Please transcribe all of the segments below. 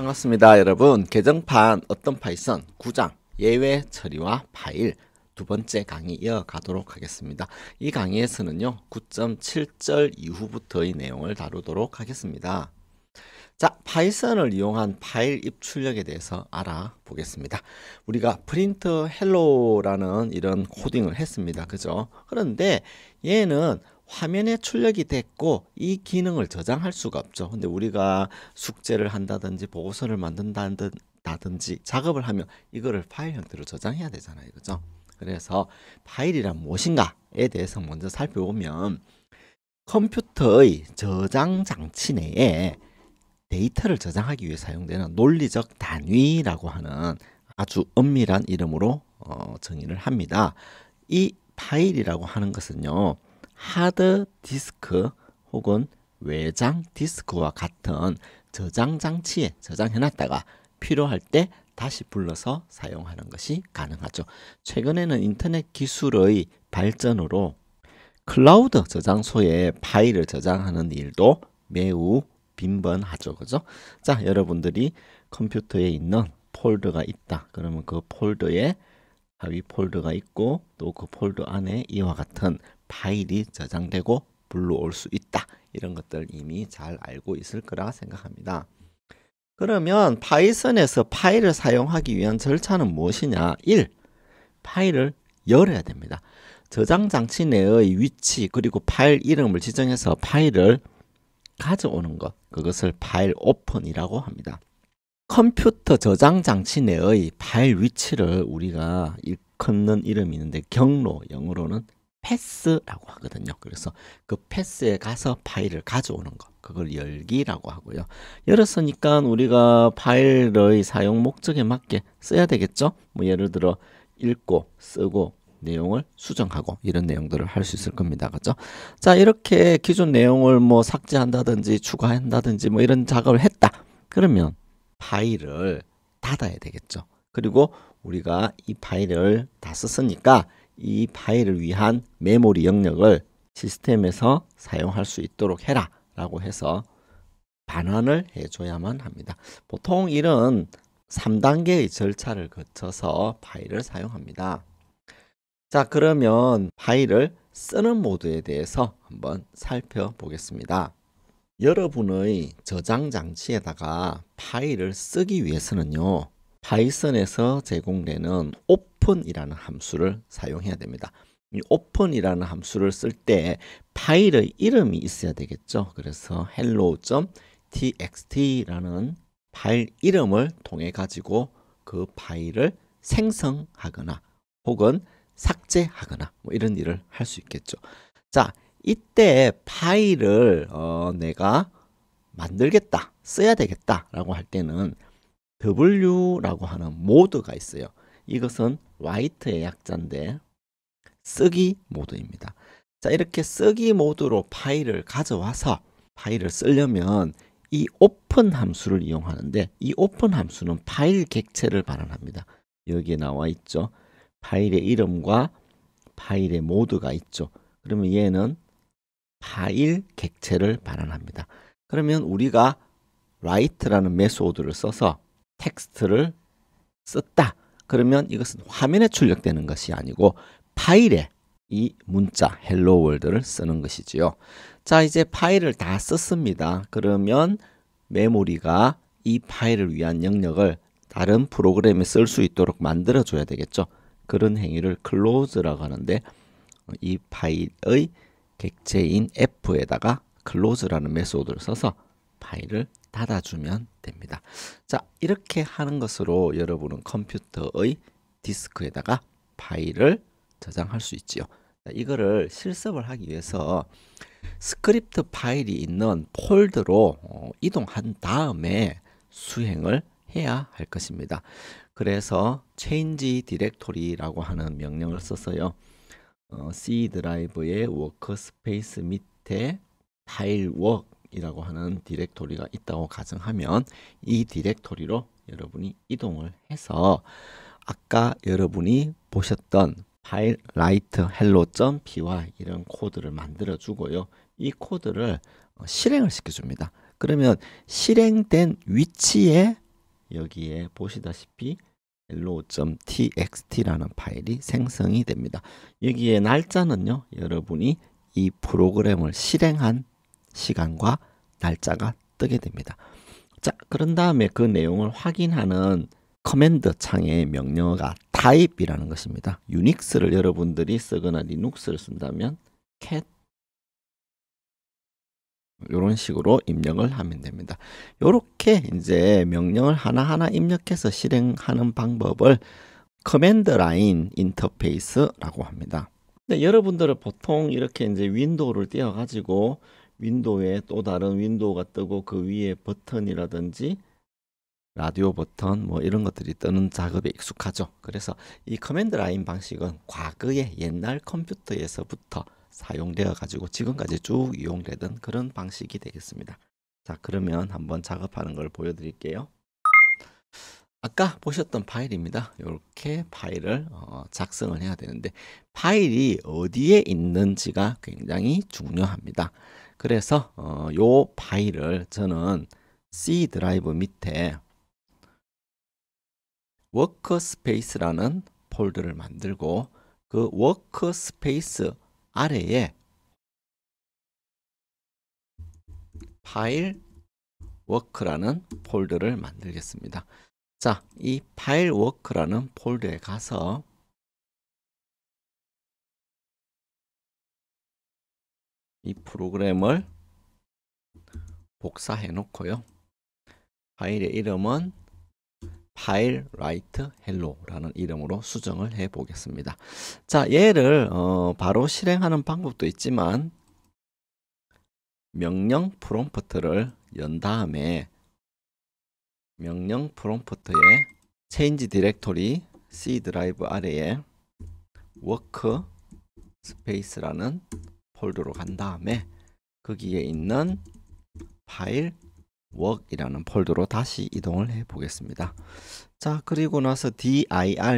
반갑습니다. 여러분, 개정판 어떤 파이썬 9장 예외 처리와 파일 두 번째 강의 이어가도록 하겠습니다. 이 강의에서는요 9.7절 이후부터의 내용을 다루도록 하겠습니다. 자, 파이썬을 이용한 파일 입출력에 대해서 알아보겠습니다. 우리가 프린트 헬로라는 이런 코딩을 했습니다. 그죠? 그런데 얘는 화면에 출력이 됐고 이 기능을 저장할 수가 없죠. 근데 우리가 숙제를 한다든지 보고서를 만든다든지 작업을 하면 이거를 파일 형태로 저장해야 되잖아요. 그죠? 그래서 파일이란 무엇인가에 대해서 먼저 살펴보면 컴퓨터의 저장 장치 내에 데이터를 저장하기 위해 사용되는 논리적 단위라고 하는 아주 엄밀한 이름으로 정의를 합니다. 이 파일이라고 하는 것은요, 하드 디스크 혹은 외장 디스크와 같은 저장 장치에 저장해놨다가 필요할 때 다시 불러서 사용하는 것이 가능하죠. 최근에는 인터넷 기술의 발전으로 클라우드 저장소에 파일을 저장하는 일도 매우 빈번하죠. 그죠? 자, 여러분들이 컴퓨터에 있는 폴더가 있다. 그러면 그 폴더에 하위 폴더가 있고 또 그 폴더 안에 이와 같은 파일이 저장되고 불러올 수 있다. 이런 것들 이미 잘 알고 있을 거라 생각합니다. 그러면 파이썬에서 파일을 사용하기 위한 절차는 무엇이냐? 1. 파일을 열어야 됩니다. 저장 장치 내의 위치 그리고 파일 이름을 지정해서 파일을 가져오는 것, 그것을 파일 오픈이라고 합니다. 컴퓨터 저장 장치 내의 파일 위치를 우리가 일컫는 이름이 있는데 경로, 영어로는 패스라고 하거든요. 그래서 그 패스에 가서 파일을 가져오는 것, 그걸 열기라고 하고요. 열었으니까 우리가 파일의 사용 목적에 맞게 써야 되겠죠. 뭐 예를 들어 읽고 쓰고 내용을 수정하고 이런 내용들을 할 수 있을 겁니다. 그죠? 자, 이렇게 기존 내용을 뭐 삭제한다든지 추가한다든지 뭐 이런 작업을 했다. 그러면 파일을 닫아야 되겠죠. 그리고 우리가 이 파일을 다 썼으니까 이 파일을 위한 메모리 영역을 시스템에서 사용할 수 있도록 해라 라고 해서 반환을 해줘야만 합니다. 보통 이런 3단계의 절차를 거쳐서 파일을 사용합니다. 자, 그러면 파일을 쓰는 모드에 대해서 한번 살펴보겠습니다. 여러분의 저장 장치에다가 파일을 쓰기 위해서는요, 파이썬에서 제공되는 오픈이라는 함수를 사용해야 됩니다. 이 오픈이라는 함수를 쓸 때 파일의 이름이 있어야 되겠죠. 그래서 hello.txt라는 파일 이름을 통해 가지고 그 파일을 생성하거나 혹은 삭제하거나 뭐 이런 일을 할 수 있겠죠. 자, 이때 파일을 내가 만들겠다, 써야 되겠다 라고 할 때는 W라고 하는 모드가 있어요. 이것은 write의 약자인데 쓰기 모드입니다. 자, 이렇게 쓰기 모드로 파일을 가져와서 파일을 쓰려면 이 오픈 함수를 이용하는데 이 오픈 함수는 파일 객체를 반환합니다. 여기에 나와 있죠. 파일의 이름과 파일의 모드가 있죠. 그러면 얘는 파일 객체를 반환합니다. 그러면 우리가 write라는 메소드를 써서 텍스트를 썼다. 그러면 이것은 화면에 출력되는 것이 아니고 파일에 이 문자 hello world를 쓰는 것이지요. 자, 이제 파일을 다 썼습니다. 그러면 메모리가 이 파일을 위한 영역을 다른 프로그램에 쓸 수 있도록 만들어 줘야 되겠죠. 그런 행위를 close라고 하는데 이 파일의 객체인 f에다가 close라는 메소드를 써서 파일을 닫아주면 됩니다. 자, 이렇게 하는 것으로 여러분은 컴퓨터의 디스크에다가 파일을 저장할 수 있지요. 자, 이거를 실습을 하기 위해서 스크립트 파일이 있는 폴더로 이동한 다음에 수행을 해야 할 것입니다. 그래서 change directory라고 하는 명령을 써서요. C 드라이브의 워크스페이스 밑에 파일 워크이라고 하는 디렉토리가 있다고 가정하면 이 디렉토리로 여러분이 이동을 해서 아까 여러분이 보셨던 파일 write hello.py 이런 코드를 만들어 주고요. 이 코드를 실행을 시켜줍니다. 그러면 실행된 위치에 여기에 보시다시피 hello.txt라는 파일이 생성이 됩니다. 여기에 날짜는요, 여러분이 이 프로그램을 실행한 시간과 날짜가 뜨게 됩니다. 자, 그런 다음에 그 내용을 확인하는 커맨드 창의 명령어가 type이라는 것입니다. 유닉스를 여러분들이 쓰거나 리눅스를 쓴다면 cat 이런 식으로 입력을 하면 됩니다. 이렇게 이제 명령을 하나하나 입력해서 실행하는 방법을 커맨드 라인 인터페이스라고 합니다. 근데 여러분들은 보통 이렇게 이제 윈도우를 띄워 가지고 윈도우에 또 다른 윈도우가 뜨고 그 위에 버튼이라든지 라디오 버튼 뭐 이런 것들이 뜨는 작업에 익숙하죠. 그래서 이 커맨드 라인 방식은 과거의 옛날 컴퓨터에서부터 사용되어 가지고 지금까지 쭉 이용되던 그런 방식이 되겠습니다. 자, 그러면 한번 작업하는 걸 보여드릴게요. 아까 보셨던 파일입니다. 이렇게 파일을 작성을 해야 되는데 파일이 어디에 있는지가 굉장히 중요합니다. 그래서 요 파일을 저는 C 드라이브 밑에 워크스페이스라는 폴더를 만들고 그 워크스페이스 아래에 파일 워크라는 폴더를 만들겠습니다. 자, 이 파일 워크라는 폴더에 가서 이 프로그램을 복사해 놓고요. 파일의 이름은 파일 write hello라는 이름으로 수정을 해 보겠습니다. 자, 얘를 바로 실행하는 방법도 있지만 명령 프롬프트를 연 다음에 명령 프롬프트에 change directory C 드라이브 아래에 work space라는 폴더로 간 다음에 거기에 있는 파일 work이라는 폴더로 다시 이동을 해 보겠습니다. 자, 그리고 나서 dir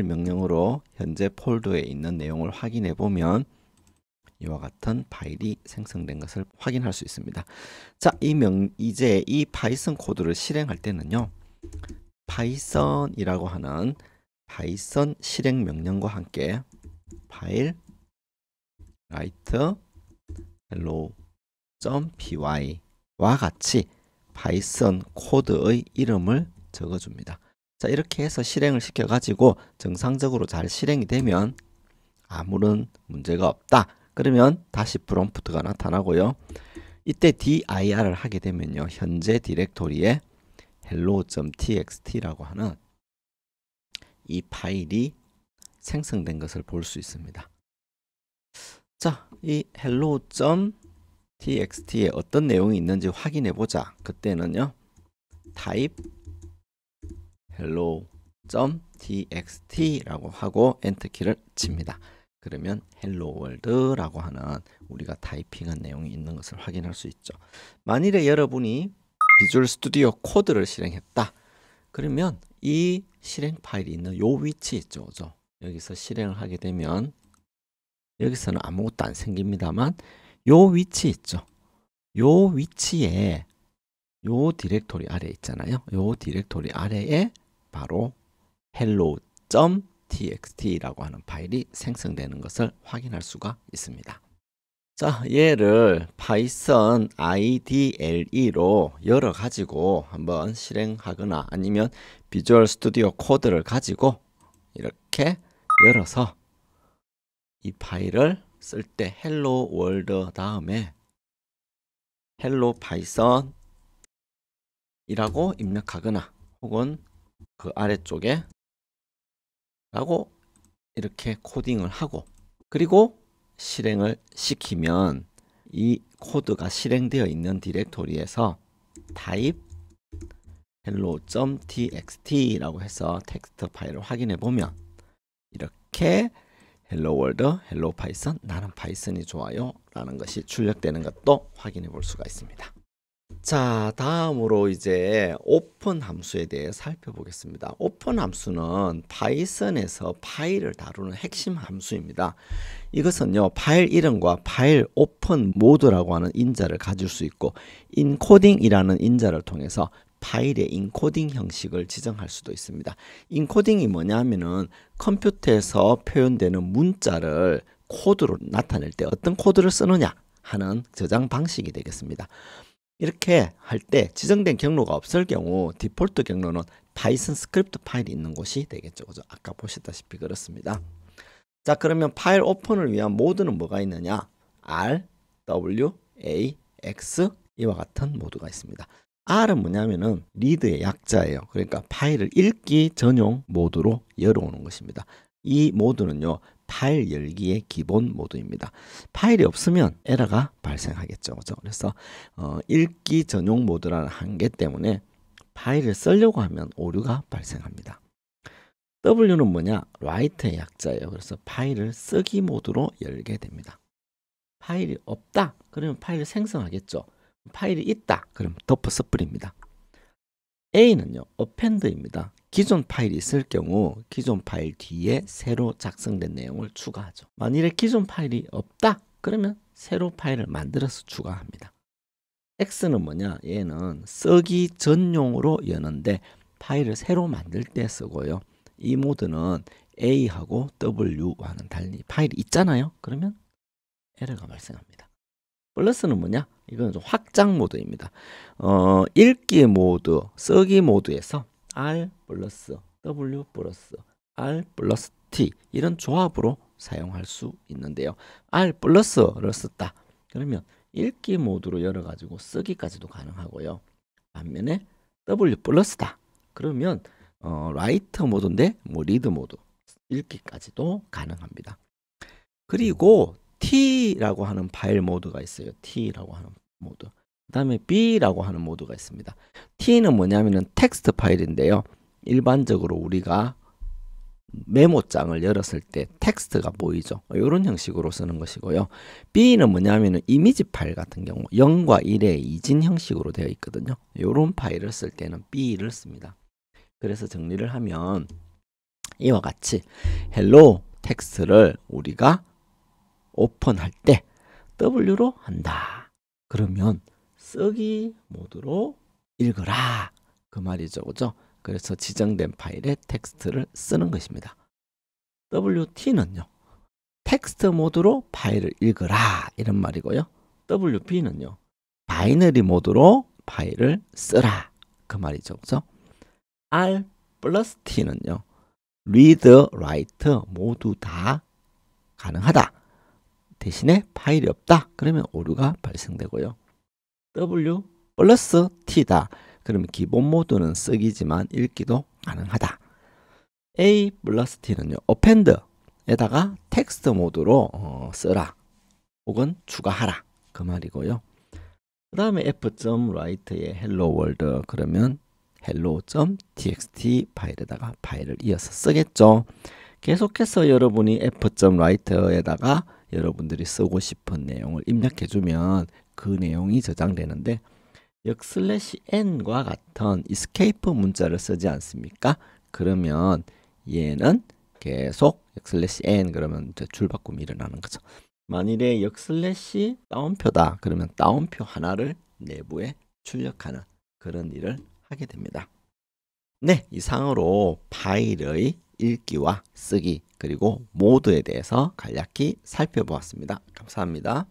명령으로 현재 폴더에 있는 내용을 확인해 보면 이와 같은 파일이 생성된 것을 확인할 수 있습니다. 자, 이제 이 파이썬 코드를 실행할 때는요, 파이썬이라고 하는 파이썬 실행 명령과 함께 파일 write hello.py와 같이 파이썬 코드의 이름을 적어줍니다. 자, 이렇게 해서 실행을 시켜 가지고 정상적으로 잘 실행이 되면 아무런 문제가 없다. 그러면 다시 프롬프트가 나타나고요. 이때 dir을 하게 되면요, 현재 디렉토리에 hello.txt라고 하는 이 파일이 생성된 것을 볼 수 있습니다. 자, 이 hello.txt에 어떤 내용이 있는지 확인해 보자. 그때는요, type hello.txt라고 하고 엔터키를 칩니다. 그러면 hello world라고 하는 우리가 타이핑한 내용이 있는 것을 확인할 수 있죠. 만일에 여러분이 비주얼 스튜디오 코드를 실행했다. 그러면 이 실행 파일이 있는 요 위치 있죠. 여기서 실행을 하게 되면 여기서는 아무것도 안 생깁니다만 요 위치 있죠. 요 위치에 요 디렉토리 아래 있잖아요. 요 디렉토리 아래에 바로 hello.txt라고 하는 파일이 생성되는 것을 확인할 수가 있습니다. 자, 얘를 파이썬 IDLE로 열어 가지고 한번 실행하거나 아니면 비주얼 스튜디오 코드를 가지고 이렇게 열어서 이 파일을 쓸 때 hello world 다음에 hello python 이라고 입력하거나 혹은 그 아래쪽에 라고 이렇게 코딩을 하고 그리고 실행을 시키면 이 코드가 실행되어 있는 디렉토리에서 type hello.txt라고 해서 텍스트 파일을 확인해 보면 이렇게 hello world, hello python, 나는 파이썬이 좋아요 라는 것이 출력되는 것도 확인해 볼 수가 있습니다. 자, 다음으로 이제 오픈 함수에 대해 살펴보겠습니다. 오픈 함수는 파이썬에서 파일을 다루는 핵심 함수입니다. 이것은요, 파일 이름과 파일 오픈 모드라고 하는 인자를 가질 수 있고 인코딩이라는 인자를 통해서 파일의 인코딩 형식을 지정할 수도 있습니다. 인코딩이 뭐냐 하면은 컴퓨터에서 표현되는 문자를 코드로 나타낼 때 어떤 코드를 쓰느냐 하는 저장 방식이 되겠습니다. 이렇게 할 때 지정된 경로가 없을 경우 디폴트 경로는 파이썬 스크립트 파일이 있는 곳이 되겠죠. 그죠? 아까 보셨다시피 그렇습니다. 자, 그러면 파일 오픈을 위한 모드는 뭐가 있느냐? R, W, A, X 이와 같은 모드가 있습니다. R은 뭐냐면은 리드의 약자예요. 그러니까 파일을 읽기 전용 모드로 열어오는 것입니다. 이 모드는요, 파일 열기의 기본 모드입니다. 파일이 없으면 에러가 발생하겠죠. 그죠? 그래서 읽기 전용 모드라는 한계 때문에 파일을 쓰려고 하면 오류가 발생합니다. W는 뭐냐? 라이트의 약자예요. 그래서 파일을 쓰기 모드로 열게 됩니다. 파일이 없다? 그러면 파일을 생성하겠죠. 파일이 있다? 그럼 덮어쓰뿌립니다. A는요, append입니다. 기존 파일이 있을 경우 기존 파일 뒤에 새로 작성된 내용을 추가하죠. 만일에 기존 파일이 없다? 그러면 새로 파일을 만들어서 추가합니다. X는 뭐냐? 얘는 쓰기 전용으로 여는데 파일을 새로 만들 때 쓰고요. 이 모드는 A하고 W와는 달리 파일이 있잖아요. 그러면 에러가 발생합니다. 플러스는 뭐냐? 이건 좀 확장 모드입니다. 읽기 모드, 쓰기 모드에서 R 플러스 W 플러스 R 플러스 T 이런 조합으로 사용할 수 있는데요. R 플러스를 썼다. 그러면 읽기 모드로 열어가지고 쓰기까지도 가능하고요. 반면에 W 플러스다. 그러면 라이트 모드인데 뭐 리드 모드 읽기까지도 가능합니다. 그리고 T라고 하는 파일 모드가 있어요. T라고 하는 모드. 그 다음에 B라고 하는 모드가 있습니다. T는 뭐냐면은 텍스트 파일인데요. 일반적으로 우리가 메모장을 열었을 때 텍스트가 보이죠. 이런 형식으로 쓰는 것이고요. B는 뭐냐면은 이미지 파일 같은 경우 0과 1의 이진 형식으로 되어 있거든요. 이런 파일을 쓸 때는 B를 씁니다. 그래서 정리를 하면 이와 같이 헬로 텍스트를 우리가 오픈할 때 W로 한다. 그러면 쓰기 모드로 읽어라. 그 말이죠. 그죠? 그래서 지정된 파일에 텍스트를 쓰는 것입니다. WT는요. 텍스트 모드로 파일을 읽어라. 이런 말이고요. WB는요. 바이너리 모드로 파일을 쓰라. 그 말이죠. 그죠? R 플러스 T는요. read, write 모두 다 가능하다. 대신에 파일이 없다. 그러면 오류가 발생되고요. W 플러스 T다. 그러면 기본 모드는 쓰기지만 읽기도 가능하다. A 플러스 T는요. append에다가 텍스트 모드로 쓰라. 혹은 추가하라. 그 말이고요. 그 다음에 f.write의 hello world 그러면 hello.txt 파일에다가 파일을 이어서 쓰겠죠. 계속해서 여러분이 f.write에다가 여러분들이 쓰고 싶은 내용을 입력해 주면 그 내용이 저장되는데 역슬래시 n과 같은 escape 문자를 쓰지 않습니까? 그러면 얘는 계속 역슬래시 n 그러면 줄바꿈이 일어나는 거죠. 만일에 역슬래시 다운표다 그러면 다운표 하나를 내부에 출력하는 그런 일을 하게 됩니다. 네, 이상으로 파일의 읽기와 쓰기 그리고 모드에 대해서 간략히 살펴보았습니다. 감사합니다.